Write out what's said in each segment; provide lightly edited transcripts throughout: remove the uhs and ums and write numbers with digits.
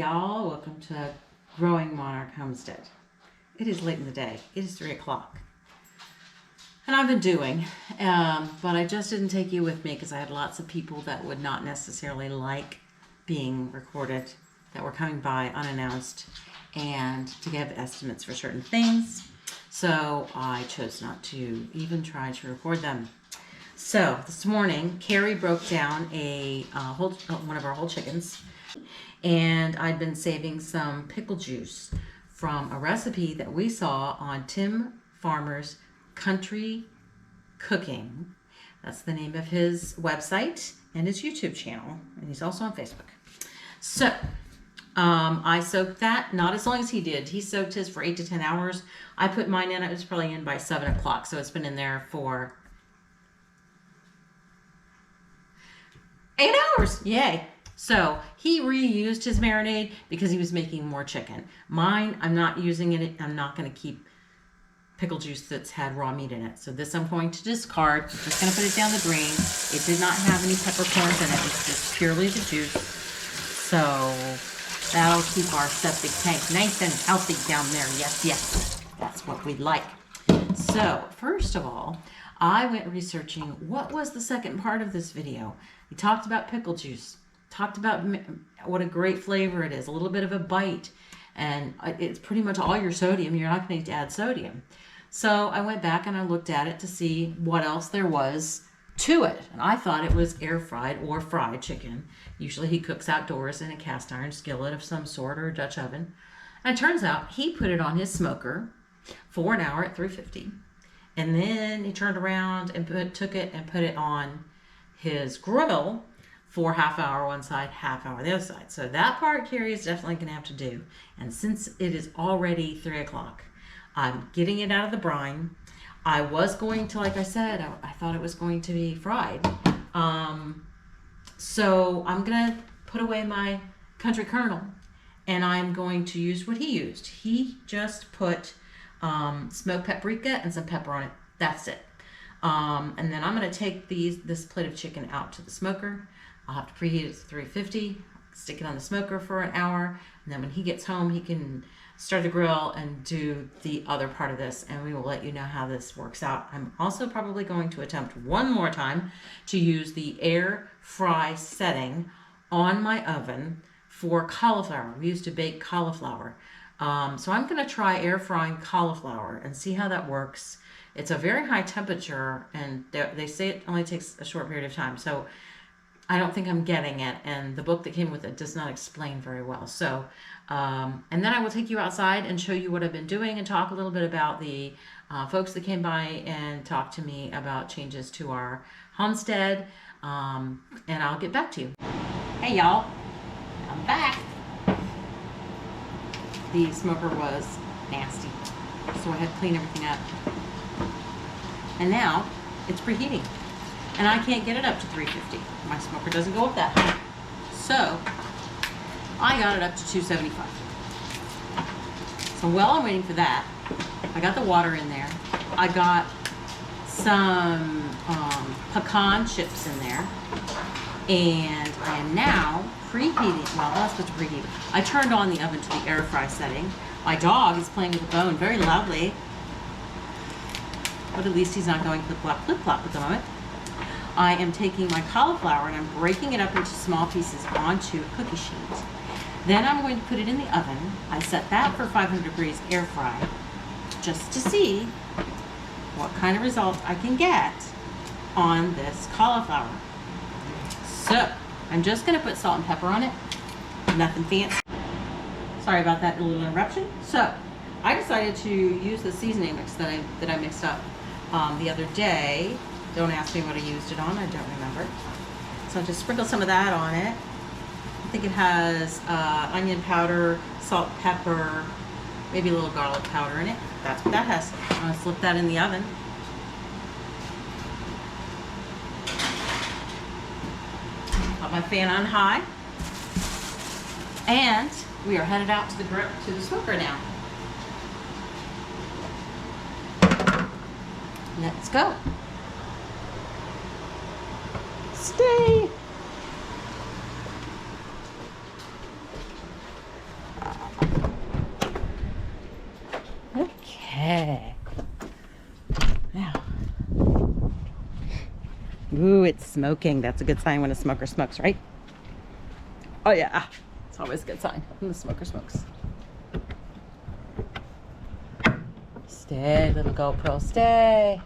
y'all, welcome to Growing Monarch Homestead. It is late in the day. It is 3 o'clock. And I've been doing, but I just didn't take you with me because I had lots of people that would not necessarily like being recorded, that were coming by unannounced and to give estimates for certain things. So I chose not to even try to record them. So this morning, Carrie broke down one of our whole chickens, and I'd been saving some pickle juice from a recipe that we saw on Tim Farmer's Country Cooking. That's the name of his website and his YouTube channel, and he's also on Facebook. So I soaked that, not as long as he did. He soaked his for 8 to 10 hours. I put mine in, it was probably in by 7 o'clock, so it's been in there for 8 hours. Yay. So he reused his marinade because he was making more chicken. Mine, I'm not using it. I'm not going to keep pickle juice that's had raw meat in it. So this I'm going to discard. I'm just going to put it down the drain. It did not have any peppercorns in it. It's just purely the juice. So that'll keep our septic tank nice and healthy down there. Yes, yes. That's what we like. So first of all, I went researching what was the second part of this video. We talked about pickle juice. Talked about what a great flavor it is, a little bit of a bite, and it's pretty much all your sodium. You're not going to need to add sodium. So I went back and I looked at it to see what else there was to it, and I thought it was air fried or fried chicken. Usually he cooks outdoors in a cast iron skillet of some sort or a Dutch oven, and it turns out he put it on his smoker for an hour at 350, and then he turned around and took it and put it on his grill for half hour one side, half hour the other side. So that part Carrie is definitely going to have to do. And since it is already 3 o'clock, I'm getting it out of the brine. I was going to, like I said, I thought it was going to be fried. So I'm going to put away my country kernel, and I'm going to use what he used. He just put smoked paprika and some pepper on it. That's it. And then I'm going to take this plate of chicken out to the smoker. I'll have to preheat it to 350, stick it on the smoker for an hour, and then when he gets home, he can start the grill and do the other part of this, and we will let you know how this works out. I'm also probably going to attempt one more time to use the air fry setting on my oven for cauliflower. We used to bake cauliflower. So I'm going to try air frying cauliflower and see how that works. It's a very high temperature, and they say it only takes a short period of time. So I don't think I'm getting it, and the book that came with it does not explain very well. So, and then I will take you outside and show you what I've been doing and talk a little bit about the folks that came by and talked to me about changes to our homestead, and I'll get back to you. Hey y'all, I'm back. The smoker was nasty, so I had to clean everything up. And now it's preheating, and I can't get it up to 350. My smoker doesn't go up that high. So I got it up to 275. So while I'm waiting for that, I got the water in there. I got some pecan chips in there, and I am now preheating. Well, that's supposed to preheat. I turned on the oven to the air fry setting. My dog is playing with the bone very loudly, but at least he's not going flip-flop, flip-flop at the moment. I am taking my cauliflower and I'm breaking it up into small pieces onto a cookie sheet. Then I'm going to put it in the oven. I set that for 500 degrees air fry just to see what kind of result I can get on this cauliflower. So I'm just going to put salt and pepper on it. Nothing fancy. Sorry about that little interruption. So I decided to use the seasoning mix that I mixed up the other day. Don't ask me what I used it on, I don't remember. So I'll just sprinkle some of that on it. I think it has onion powder, salt, pepper, maybe a little garlic powder in it. That's what that has. I'm gonna slip that in the oven. Got my fan on high. And we are headed out to the smoker now. Let's go. Stay. Ooh, it's smoking. That's a good sign when a smoker smokes, right? Oh yeah, it's always a good sign when the smoker smokes. Stay, little GoPro, stay.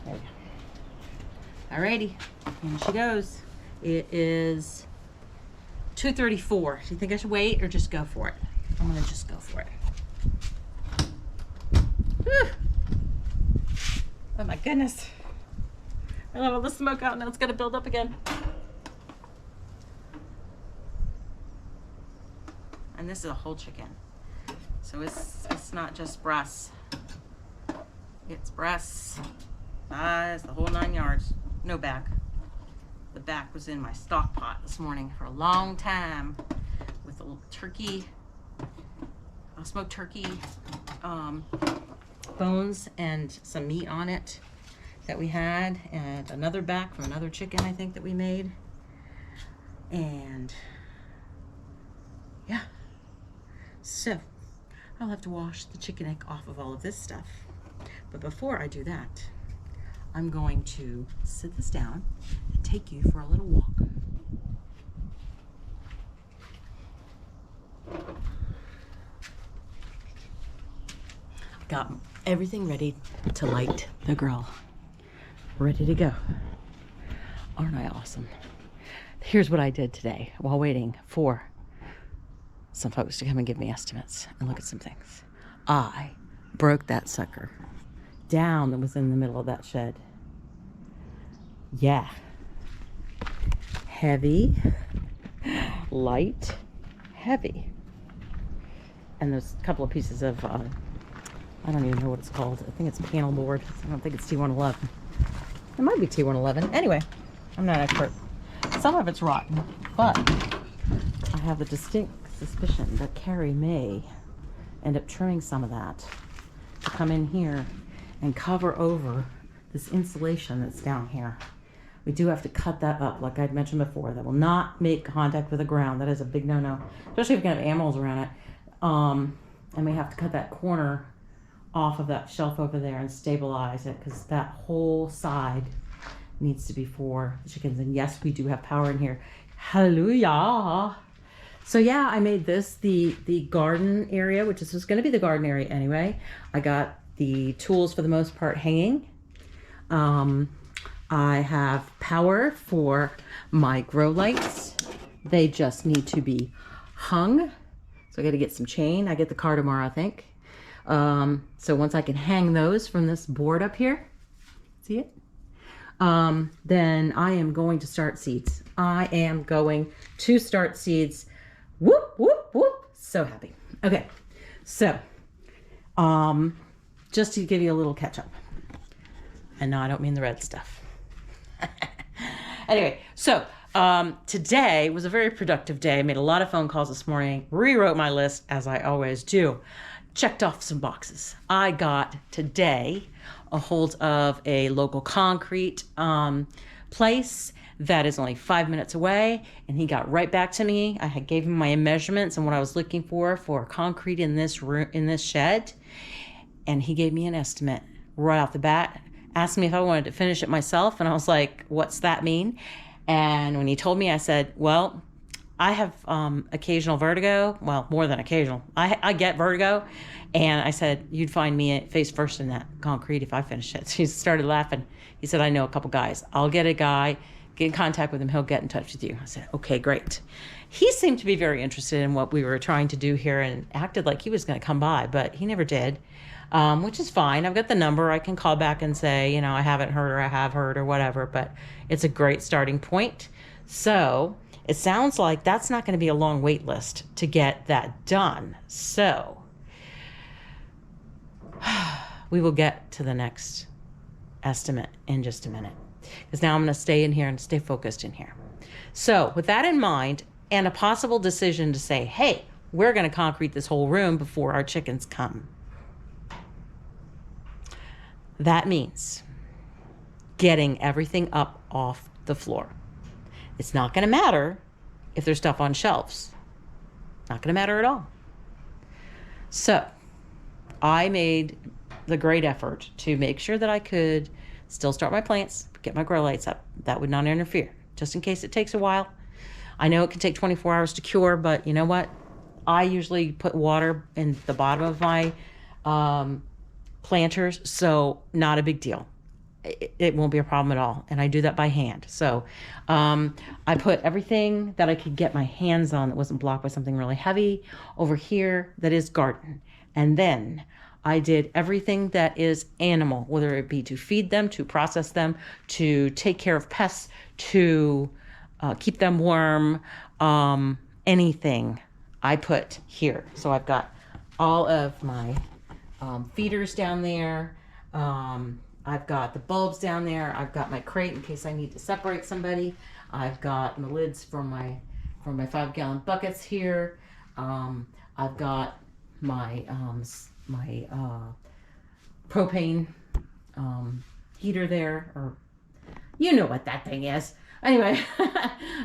There we go. Alrighty, in she goes. It is 2:34. Do you think I should wait or just go for it? I'm gonna just go for it. Whew. Oh my goodness. I let all the smoke out, now it's gonna build up again. And this is a whole chicken. So it's not just breasts. It's breasts, thighs, the whole 9 yards. No back. The back was in my stock pot this morning for a long time with a little turkey, smoked turkey bones and some meat on it that we had, and another back from another chicken I think that we made. And yeah, so I'll have to wash the chicken egg off of all of this stuff. But before I do that, I'm going to sit this down and take you for a little walk. Got everything ready to light the grill. Ready to go. Aren't I awesome? Here's what I did today while waiting for some folks to come and give me estimates and look at some things. I broke that sucker down that was in the middle of that shed. Yeah. Heavy, light, heavy. And there's a couple of pieces of, I don't even know what it's called. I think it's panel board. I don't think it's T111. It might be T111. Anyway, I'm not an expert. Some of it's rotten, but I have the distinct suspicion that Carrie may end up trimming some of that to come in here and cover over this insulation that's down here. We do have to cut that up, like I'd mentioned before. That will not make contact with the ground. That is a big no-no, especially if you have animals around it. And we have to cut that corner off of that shelf over there and stabilize it, because that whole side needs to be for the chickens. And yes, we do have power in here. Hallelujah. So yeah, I made this the garden area, which is going to be the garden area anyway. I got the tools for the most part hanging. I have power for my grow lights. They just need to be hung. So I got to get some chain. I get the car tomorrow, I think. So once I can hang those from this board up here, see it? Then I am going to start seeds. I am going to start seeds. Whoop, whoop, whoop. So happy. Okay. So, just to give you a little catch up. And no, I don't mean the red stuff. Anyway, so today was a very productive day. I made a lot of phone calls this morning, rewrote my list as I always do, checked off some boxes. I got today a hold of a local concrete place that is only 5 minutes away, and he got right back to me. I had gave him my measurements and what I was looking for concrete in this room, in this shed, and he gave me an estimate right off the bat. Asked me if I wanted to finish it myself, and I was like, what's that mean? And when he told me, I said, well, I have occasional vertigo. Well, more than occasional. I get vertigo. And I said, you'd find me face first in that concrete if I finish it. So he started laughing. He said, I know a couple guys. I'll get a guy, get in contact with him. He'll get in touch with you. I said, okay, great. He seemed to be very interested in what we were trying to do here and acted like he was going to come by, but he never did. Which is fine. I've got the number. I can call back and say, I haven't heard or I have heard or whatever, but it's a great starting point. So it sounds like that's not going to be a long wait list to get that done. So we will get to the next estimate in just a minute, because now I'm going to stay in here and stay focused in here. So with that in mind, and a possible decision to say, hey, we're going to concrete this whole room before our chickens come. That means getting everything up off the floor. It's not going to matter if there's stuff on shelves. Not going to matter at all. So I made the great effort to make sure that I could still start my plants, get my grow lights up. That would not interfere, just in case it takes a while. I know it can take 24 hours to cure, but you know what? I usually put water in the bottom of my planters, so not a big deal. It won't be a problem at all. And I do that by hand. So I put everything that I could get my hands on that wasn't blocked by something really heavy over here that is garden. And then I did everything that is animal, whether it be to feed them, to process them, to take care of pests, to keep them warm, anything I put here. So I've got all of my feeders down there. I've got the bulbs down there. I've got my crate in case I need to separate somebody. I've got the lids for my 5-gallon buckets here. I've got my propane heater there, or you know what that thing is. Anyway,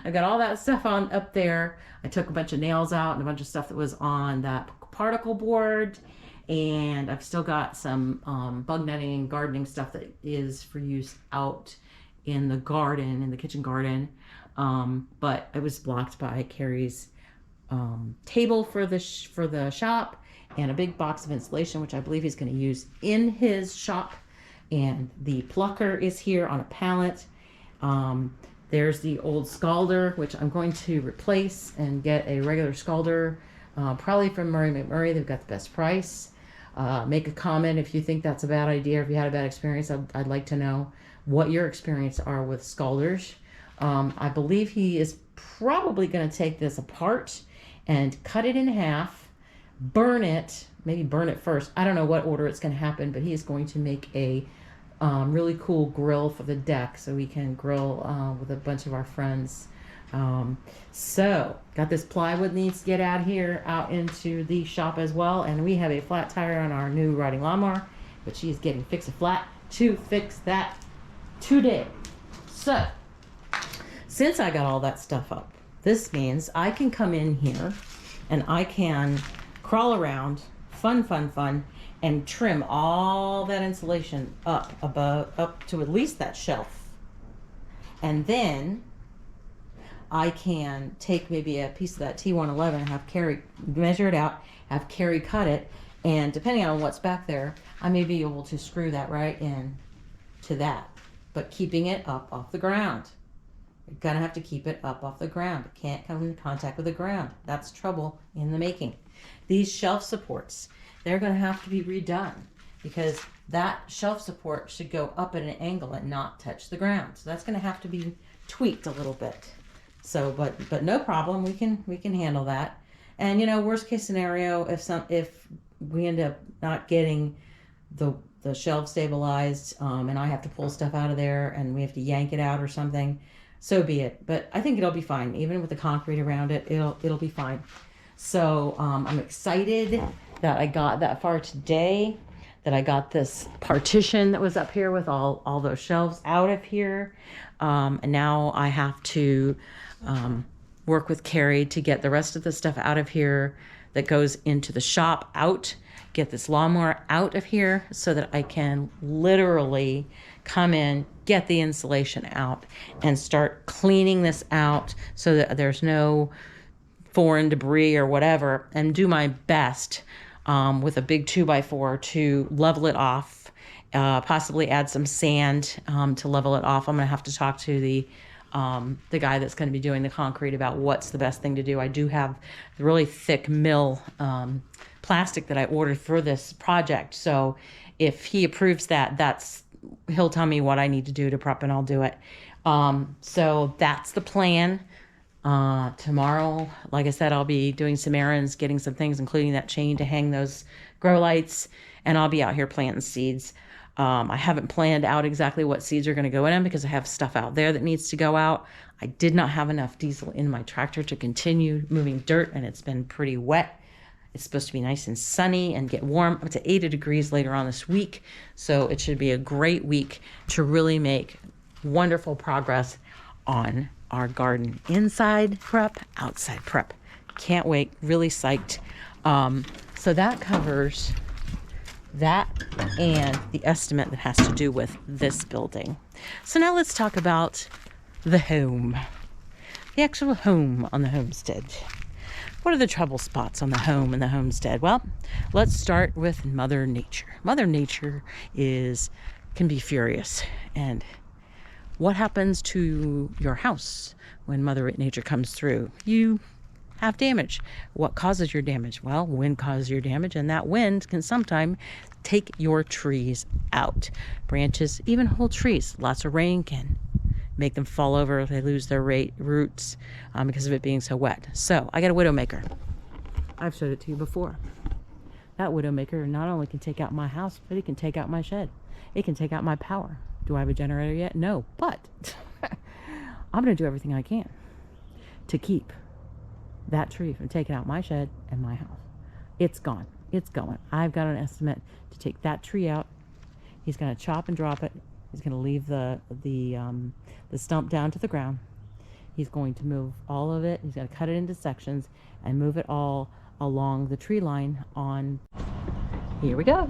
I've got all that stuff on up there. I took a bunch of nails out and a bunch of stuff that was on that particle board. And I've still got some bug netting and gardening stuff that is for use out in the garden, in the kitchen garden. But it was blocked by Carrie's table for the shop, and a big box of insulation, which I believe he's going to use in his shop. And the plucker is here on a pallet. There's the old scalder, which I'm going to replace and get a regular scalder, probably from Murray McMurray. They've got the best price. Make a comment if you think that's a bad idea, or if you had a bad experience. I'd like to know what your experience are with scalders. I believe he is probably going to take this apart and cut it in half, burn it, maybe burn it first. I don't know what order it's going to happen, but he is going to make a really cool grill for the deck so we can grill with a bunch of our friends. So got this plywood needs to get out here, out into the shop as well. And we have a flat tire on our new riding lawnmower, but she's getting fix-a-flat to fix that today. So since I got all that stuff up, this means I can come in here and I can crawl around, fun, and trim all that insulation up to at least that shelf. And then I can take maybe a piece of that T111 and have Carrie measure it out, have Carrie cut it, and depending on what's back there, I may be able to screw that right in to that, but keeping it up off the ground. You're gonna have to keep it up off the ground. It can't come into contact with the ground. That's trouble in the making. These shelf supports, they're gonna have to be redone because that shelf support should go up at an angle and not touch the ground. So that's gonna have to be tweaked a little bit. So, but no problem. We can handle that. And you know, worst case scenario, if we end up not getting the shelf stabilized, and I have to pull stuff out of there and we have to yank it out or something, so be it. But I think it'll be fine. Even with the concrete around it, it'll be fine. So I'm excited that I got that far today. That I got this partition that was up here with all those shelves out of here. And now I have to work with Carrie to get the rest of the stuff out of here that goes into the shop out, get this lawnmower out of here so that I can literally come in, get the insulation out, and start cleaning this out so that there's no foreign debris or whatever, and do my best with a big 2x4 to level it off, possibly add some sand to level it off. I'm going to have to talk to the guy that's going to be doing the concrete about what's the best thing to do. I do have the really thick mill plastic that I ordered for this project. So if he approves that, he'll tell me what I need to do to prep and I'll do it. So that's the plan. Tomorrow, like I said, I'll be doing some errands, getting some things, including that chain to hang those grow lights, and I'll be out here planting seeds. I haven't planned out exactly what seeds are going to go in them because I have stuff out there that needs to go out. I did not have enough diesel in my tractor to continue moving dirt, and it's been pretty wet. It's supposed to be nice and sunny and get warm up to 80 degrees later on this week. So it should be a great week to really make wonderful progress on our garden. Inside prep, outside prep. Can't wait. Really psyched. So that covers That and the estimate that has to do with this building. So now let's talk about the home. The actual home on the homestead. What are the trouble spots on the home and the homestead? Well, let's start with Mother Nature. Mother Nature can be furious. And what happens to your house when Mother Nature comes through? You have damage. What causes your damage? Well, wind causes your damage, and that wind can sometimes take your trees out. Branches, even whole trees. Lots of rain can make them fall over if they lose their roots because of it being so wet. So I got a Widowmaker. I've showed it to you before. That Widowmaker not only can take out my house, but it can take out my shed. It can take out my power. Do I have a generator yet? No, but I'm going to do everything I can to keep that tree from taking out my shed and my house. It's gone. It's going. I've got an estimate to take that tree out. He's going to chop and drop it. He's going to leave the stump down to the ground. He's going to move all of it. He's going to cut it into sections and move it all along the tree line on. Here we go.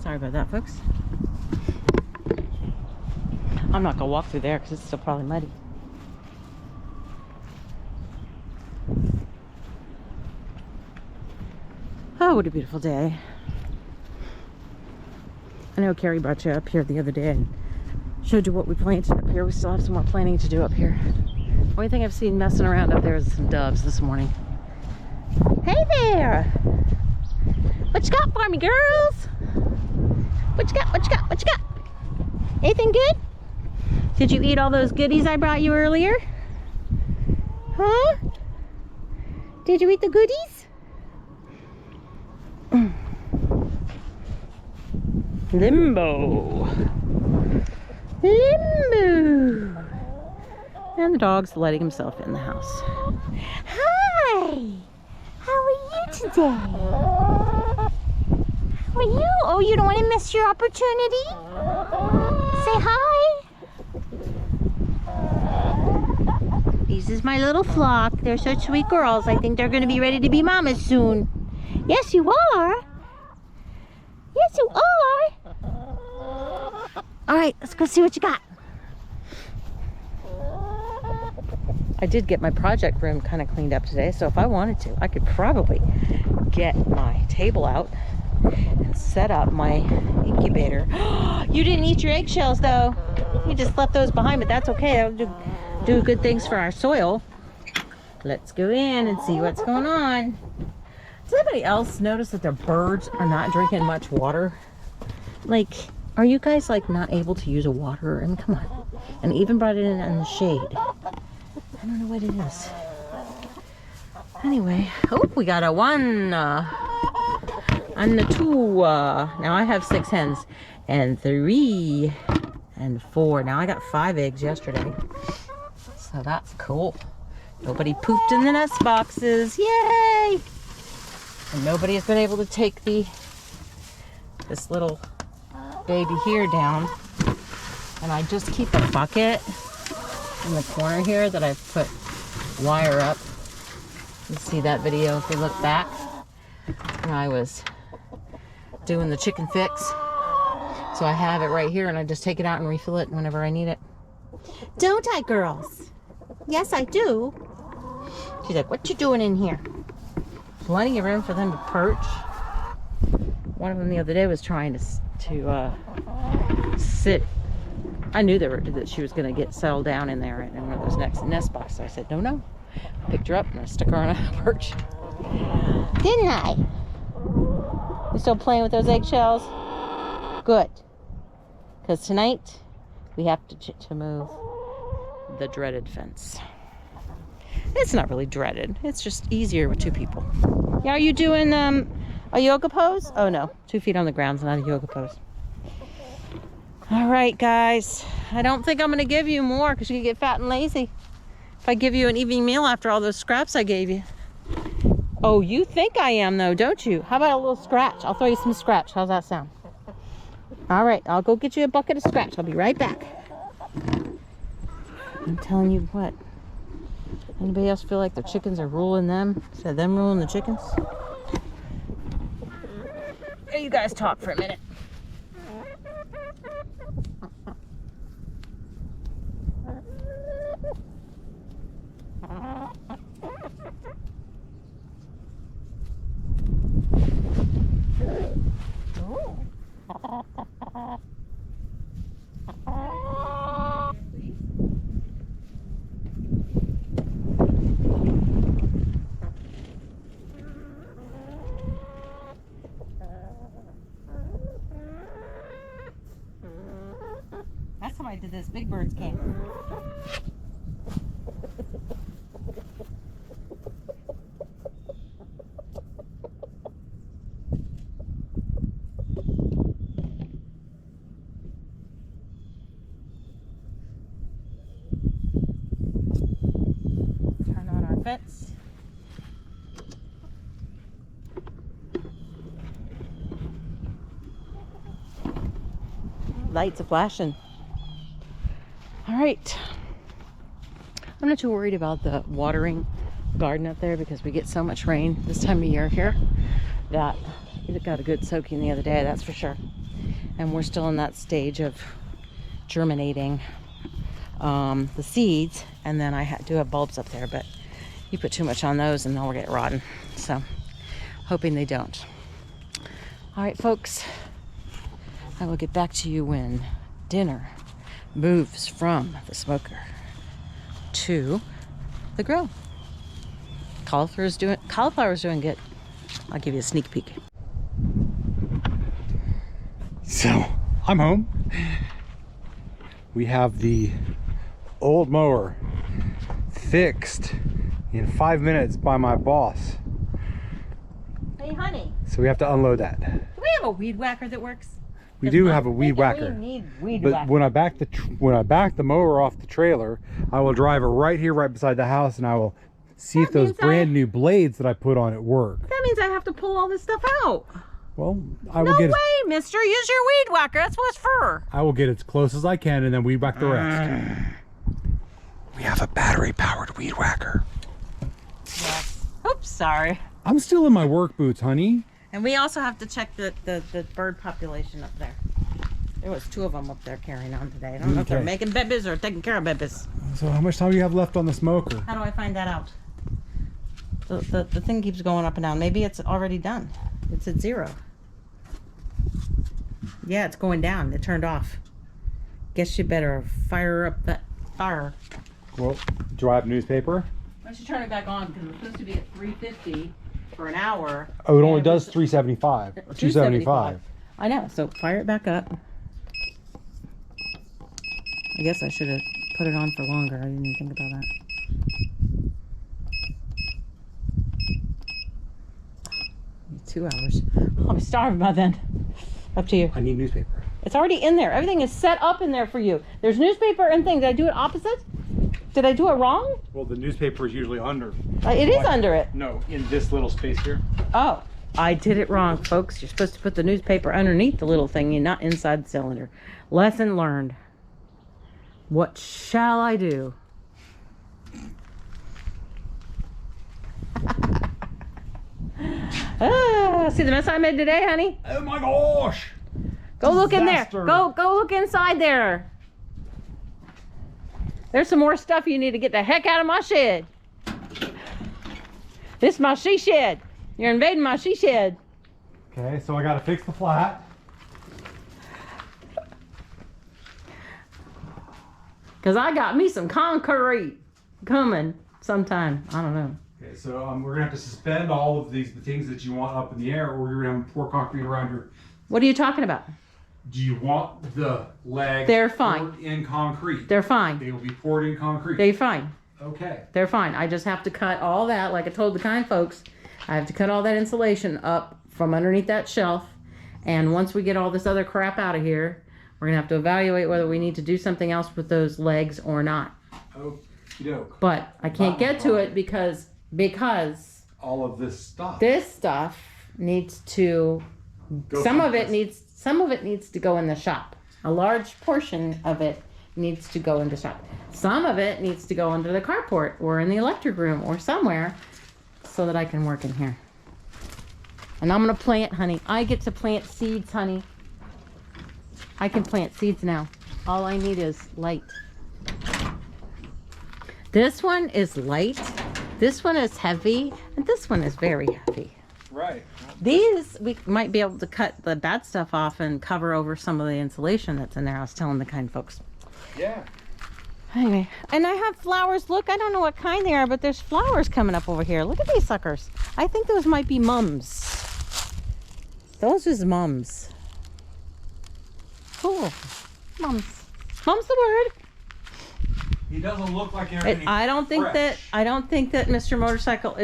Sorry about that, folks. I'm not gonna walk through there because it's still probably muddy. Oh, what a beautiful day. I know Carrie brought you up here the other day and showed you what we planted up here. We still have some more planting to do up here. The only thing I've seen messing around up there is some doves this morning. Hey there! What you got for me, girls? What you got? What you got? What you got? Anything good? Did you eat all those goodies I brought you earlier? Huh? Did you eat the goodies? Limbo. Limbo. And the dog's letting himself in the house. Hi! How are you today? How are you? Oh, you don't want to miss your opportunity? Say hi. This is my little flock. They're such sweet girls. I think they're going to be ready to be mamas soon. Yes, you are. Yes, you are. All right, let's go see what you got. I did get my project room kind of cleaned up today, so if I wanted to, I could probably get my table out and set up my incubator. You didn't eat your eggshells, though. You just left those behind, but that's okay. That'll do good things for our soil. Let's go in and see what's going on. Does anybody else notice that their birds are not drinking much water? Like, are you guys like not able to use a water? I mean, come on. And even brought it in the shade. I don't know what it is. Anyway, oh, we got a 1 and a 2. Now I have 6 hens and 3 and 4. Now I got 5 eggs yesterday. So that's cool. Nobody pooped in the nest boxes. Yay! And nobody has been able to take this little baby here down. And I just keep a bucket in the corner here that I've put wire up. You see that video if you look back when I was doing the chicken fix. So I have it right here and I just take it out and refill it whenever I need it. Don't I, girls? Yes, I do. She's like, what you doing in here? Plenty of room for them to perch. One of them the other day was trying to sit. I knew that she was going to get settled down in there in one of those nest boxes. So I said, no. I picked her up and I stuck her on a perch. Didn't I? You still playing with those eggshells? Good. Because tonight we have to move the dreaded fence. It's not really dreaded. It's just easier with 2 people. Yeah, are you doing a yoga pose? Oh no, 2 feet on the ground is not a yoga pose. All right, guys. I don't think I'm going to give you more because you get fat and lazy if I give you an evening meal after all those scraps I gave you. Oh, you think I am though, don't you? How about a little scratch? I'll throw you some scratch. How's that sound? All right, I'll go get you a bucket of scratch. I'll be right back. I'm telling you what. Anybody else feel like their chickens are ruling them instead of them ruling the chickens? Hey, you guys talk for a minute. That's how I did this. Big birds came. Turn on our fence. Lights are flashing. All right. I'm not too worried about the watering garden up there because we get so much rain this time of year here that it got a good soaking the other day, that's for sure. And we're still in that stage of germinating the seeds, and then I do have bulbs up there, but you put too much on those and they'll get rotten. So hoping they don't. All right, folks, I will get back to you when dinner moves from the smoker to the grill. Cauliflower's doing good. I'll give you a sneak peek. So I'm home. We have the old mower fixed in 5 minutes by my boss. Hey, honey. So we have to unload that. Do we have a weed whacker that works? We do have a weed whacker. We need weed But whacker. when I back the mower off the trailer, I will drive it right here, right beside the house, and I will see if those brand new blades that I put on it work. That means I have to pull all this stuff out. Well, I will No get way, mister. Use your weed whacker. That's what it's for. I will get as close as I can and then weed whack the rest. We have a battery-powered weed whacker. Yes. Oops, sorry. I'm still in my work boots, honey. And we also have to check the bird population up there. There was 2 of them up there carrying on today. I don't know if they're making babies or taking care of babies. So how much time do you have left on the smoker? How do I find that out? The thing keeps going up and down. Maybe it's already done. It's at 0. Yeah, it's going down. It turned off. Guess you better fire up that fire. Well, do I have newspaper? Why don't you turn it back on, because it's supposed to be at 350 for an hour. Oh, it only does 375 or 275. I know, so fire it back up. I guess I should have put it on for longer. I didn't even think about that. 2 hours. I'll be starving by then. Up to you. I need newspaper. It's already in there. Everything is set up in there for you. There's newspaper and things. Did I do it opposite? Did I do it wrong? Well, the newspaper is usually under. It is under it. No, in this little space here. Oh, I did it wrong, folks. You're supposed to put the newspaper underneath the little thingy, not inside the cylinder. Lesson learned. What shall I do? See the mess I made today, honey? Oh my gosh! Go look in there. Disaster. Go look inside there. There's some more stuff you need to get the heck out of my shed. This is my she shed. You're invading my she shed. Okay, so I gotta fix the flat. Because I got me some concrete coming sometime. I don't know. Okay, so we're gonna have to suspend all of the things that you want up in the air, or you're gonna have to pour concrete around your. What are you talking about? Do you want the legs? They're fine. poured in concrete? They're fine. They will be poured in concrete. They're fine. Okay. They're fine. I just have to cut all that, like I told the kind folks, I have to cut all that insulation up from underneath that shelf. And once we get all this other crap out of here, we're gonna have to evaluate whether we need to do something else with those legs or not. Okey-doke. But I can't get to it because all of this stuff. this stuff needs to, Go some of someplace. it needs Some of it needs to go in the shop. A large portion of it needs to go in the shop. Some of it needs to go under the carport or in the electric room or somewhere so that I can work in here. And I'm gonna plant, honey. I get to plant seeds, honey. I can plant seeds now. All I need is light. This one is light. This one is heavy. And this one is very heavy. Right. These, we might be able to cut the bad stuff off and cover over some of the insulation that's in there. I was telling the kind folks. Yeah. Anyway, and I have flowers. Look, I don't know what kind they are, but there's flowers coming up over here. Look at these suckers. I think those might be mums. Those is mums. Cool. Mums. Mum's the word. He doesn't look like anything. I don't think that Mr. Motorcycle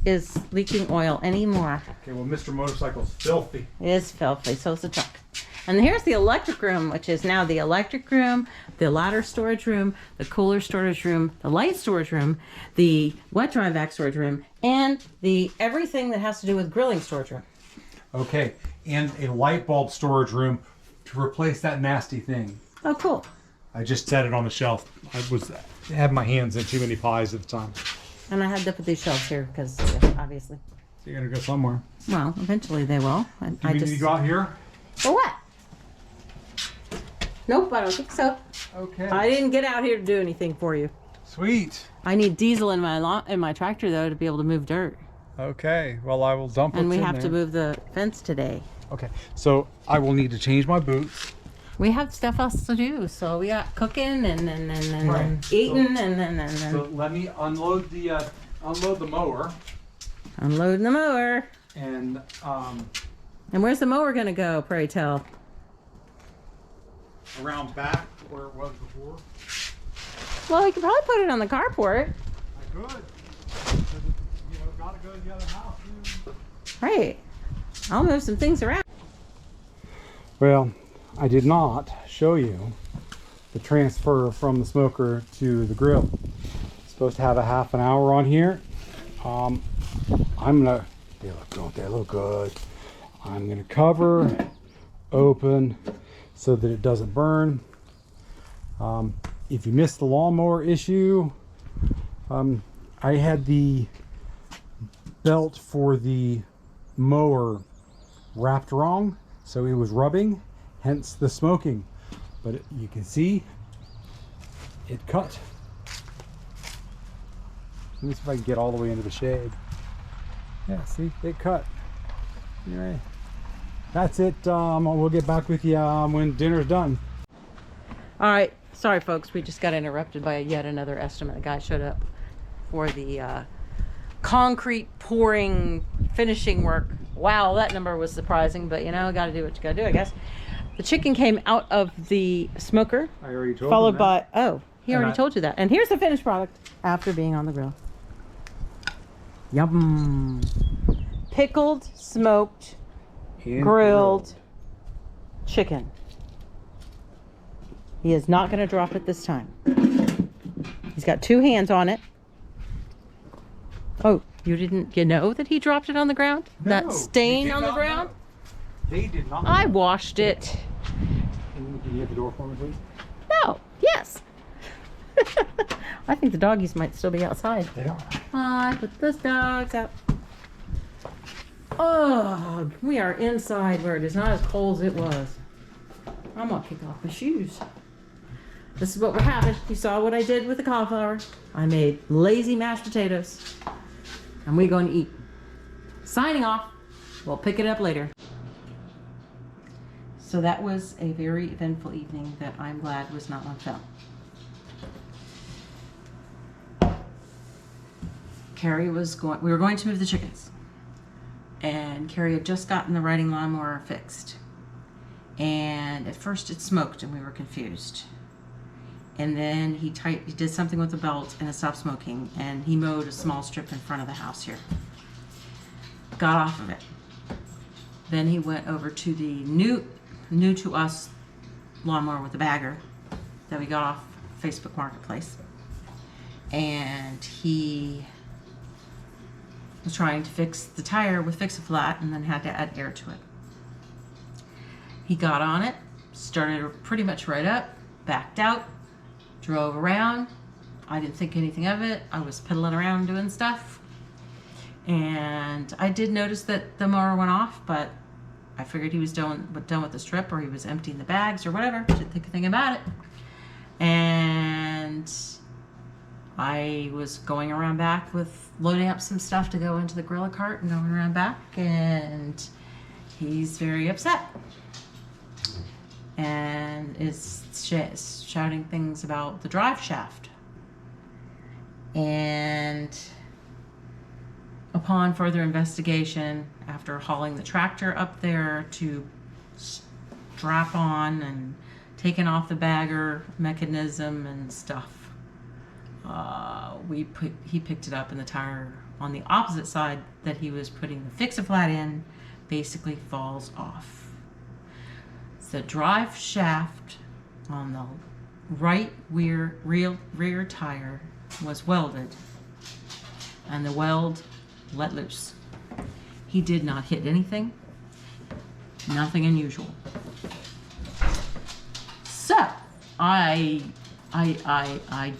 is leaking oil anymore. Okay, well, Mr. Motorcycle's filthy. It is filthy. So is the truck. And here's the electric room, which is now the electric room, the ladder storage room, the cooler storage room, the light storage room, the wet dry vac storage room, and the everything that has to do with grilling storage room. Okay, and a light bulb storage room to replace that nasty thing. Oh, cool. I just set it on the shelf. I had my hands in too many pies at the time. And I had to put these shelves here because, obviously. So you're gonna go somewhere. Well, eventually they will. Do we need to go out here? For what? Nope, I don't think so. Okay. I didn't get out here to do anything for you. Sweet. I need diesel in my tractor though to be able to move dirt. Okay. Well, I will dump it. And we have to move the fence today. Okay. So I will need to change my boots. We have stuff else to do, so we got cooking and Right. eating So- and So let me unload the mower. unloading the mower. And And where's the mower gonna go, pray tell? around back where it was before. Well, you could probably put it on the carport. I could. Gotta go to the other house. Right. I'll move some things around. Well, I did not show you the transfer from the smoker to the grill. It's supposed to have a half an hour on here. I'm gonna, they look good. I'm gonna cover, open, so that it doesn't burn. If you missed the lawnmower issue, I had the belt for the mower wrapped wrong, so it was rubbing, hence the smoking. But you can see it cut. Let me see if I can get all the way into the shade. Yeah, see, it cut. Anyway, that's it. We'll get back with you when dinner's done. All right. Sorry, folks. We just got interrupted by yet another estimate. A guy showed up for the concrete pouring finishing work. Wow, that number was surprising, but you know, got to do what you got to do, I guess. The chicken came out of the smoker. I already told followed him by, oh, he And already told you that. And here's the finished product after being on the grill. Yum. Pickled, smoked, grilled chicken. He is not going to drop it this time. He's got 2 hands on it. Oh, you know that he dropped it on the ground? No, That stain on the ground? know. They did not. I washed it. Can you get the door for me, please? No. Yes. I think the doggies might still be outside. They are. I put those dogs out. Oh, we are inside where it is not as cold as it was. I'm gonna kick off my shoes. This is what we're having. You saw what I did with the cauliflower. I made lazy mashed potatoes. And we're going to eat. Signing off. We'll pick it up later. So that was a very eventful evening that I'm glad was not on film. Carrie was going, we were going to move the chickens. And Carrie had just gotten the riding lawnmower fixed. And at first it smoked and we were confused. And then he did something with the belt and it stopped smoking. And he mowed a small strip in front of the house here. Got off of it. Then he went over to the new to us lawnmower with the bagger that we got off Facebook Marketplace. And he was trying to fix the tire with Fix-A-Flat and then had to add air to it. He got on it, started pretty much right up, backed out, drove around. I didn't think anything of it. I was piddling around doing stuff. And I did notice that the mower went off, but I figured he was done with the strip, or he was emptying the bags or whatever. Didn't think a thing about it. And I was going around back with loading up some stuff to go into the Gorilla cart and going around back, and he's very upset and is shouting things about the drive shaft. And upon further investigation, after hauling the tractor up there to strap on and taking off the bagger mechanism and stuff, he picked it up, and the tire on the opposite side that he was putting the fix-a-flat in basically falls off. The drive shaft on the right rear tire was welded, and the weld let loose. He did not hit anything, nothing unusual. So I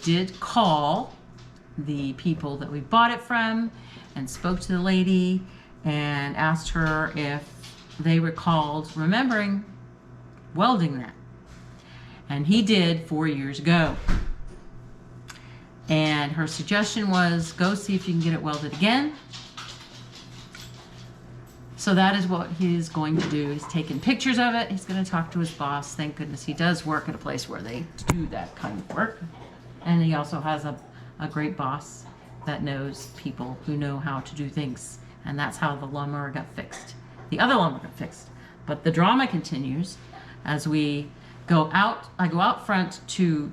did call the people that we bought it from and spoke to the lady and asked her if they recalled remembering welding that. And he did 4 years ago. And her suggestion was, go see if you can get it welded again. So that is what he's going to do. He's taking pictures of it. He's going to talk to his boss. Thank goodness he does work at a place where they do that kind of work. And he also has a great boss that knows people who know how to do things. And that's how the lawnmower got fixed. The other lawnmower got fixed. But the drama continues as we go out. I go out front to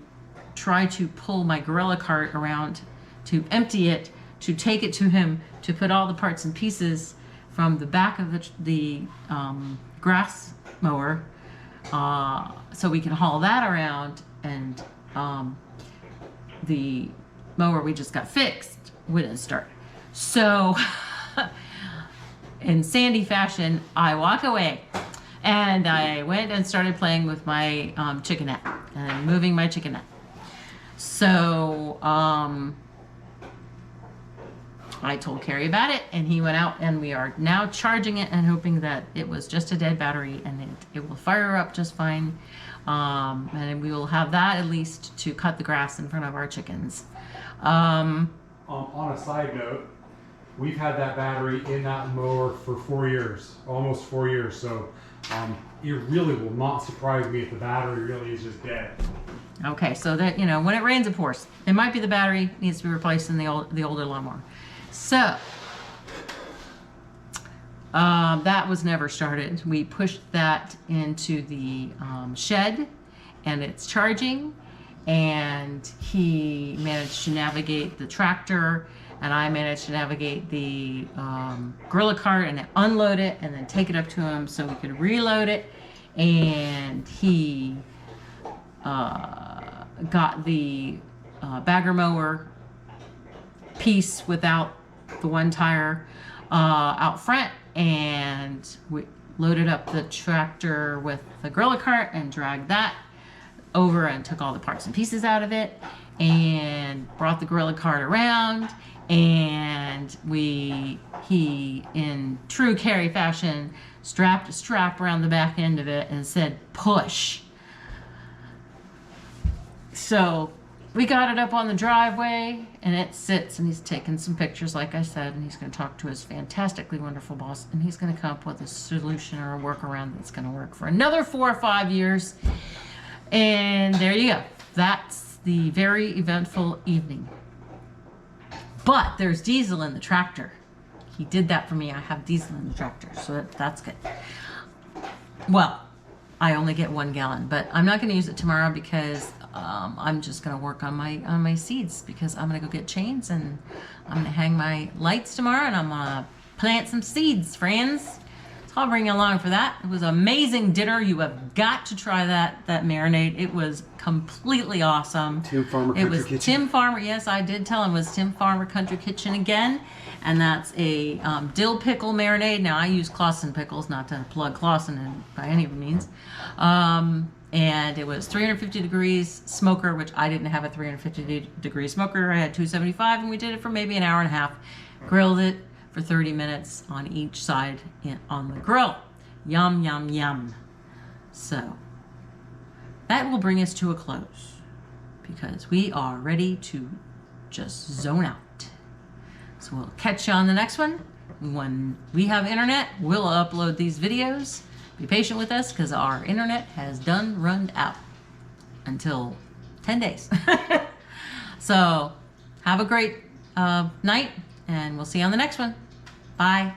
try to pull my Gorilla cart around, to empty it, to take it to him, to put all the parts and pieces from the back of the grass mower, so we can haul that around. And the mower we just got fixed wouldn't start. So in Sandy fashion, I walk away, and I went and started playing with my chickenette and moving my chickenette. So I told Carrie about it, and he went out, and we are now charging it and hoping that it was just a dead battery, and it will fire up just fine. And we will have that at least to cut the grass in front of our chickens. On a side note, we've had that battery in that mower for 4 years, almost 4 years. So it really will not surprise me if the battery really is just dead. Okay, so that, when it rains, it pours. It might be the battery needs to be replaced in the older lawnmower. So that was never started. We pushed that into the shed, and it's charging, and he managed to navigate the tractor, and I managed to navigate the Gorilla cart and unload it and then take it up to him so we could reload it. And he got the bagger mower piece without the one tire out front, and we loaded up the tractor with the Gorilla cart and dragged that over and took all the parts and pieces out of it and brought the Gorilla cart around, and he in true Carrie fashion strapped a strap around the back end of it and said push. So we got it up on the driveway, and it sits, and he's taking some pictures, like I said, and he's going to talk to his fantastically wonderful boss, and he's going to come up with a solution or a workaround that's going to work for another 4 or 5 years. And there you go. That's the very eventful evening. But there's diesel in the tractor. He did that for me. I have diesel in the tractor, so that's good. Well, I only get 1 gallon, but I'm not going to use it tomorrow because I'm just going to work on my seeds, because I'm going to go get chains, and I'm going to hang my lights tomorrow, and I'm going to plant some seeds, friends. I'll bring you along for that. It was an amazing dinner. You have got to try that marinade. It was completely awesome. Tim Farmer Country Kitchen. It was Tim Farmer. Yes, I did tell him it was Tim Farmer Country Kitchen again. And that's a dill pickle marinade. Now, I use Clausen pickles, not to plug Clausen in by any means. And it was 350 degrees smoker, which I didn't have a 350 degree smoker. I had 275, and we did it for maybe an hour and a half. Grilled it for 30 minutes on each side on the grill. Yum, yum, yum. So that will bring us to a close because we are ready to just zone out. So we'll catch you on the next one. When we have internet, we'll upload these videos. Be patient with us because our internet has run out until 10 days. So have a great night, and we'll see you on the next one. Bye.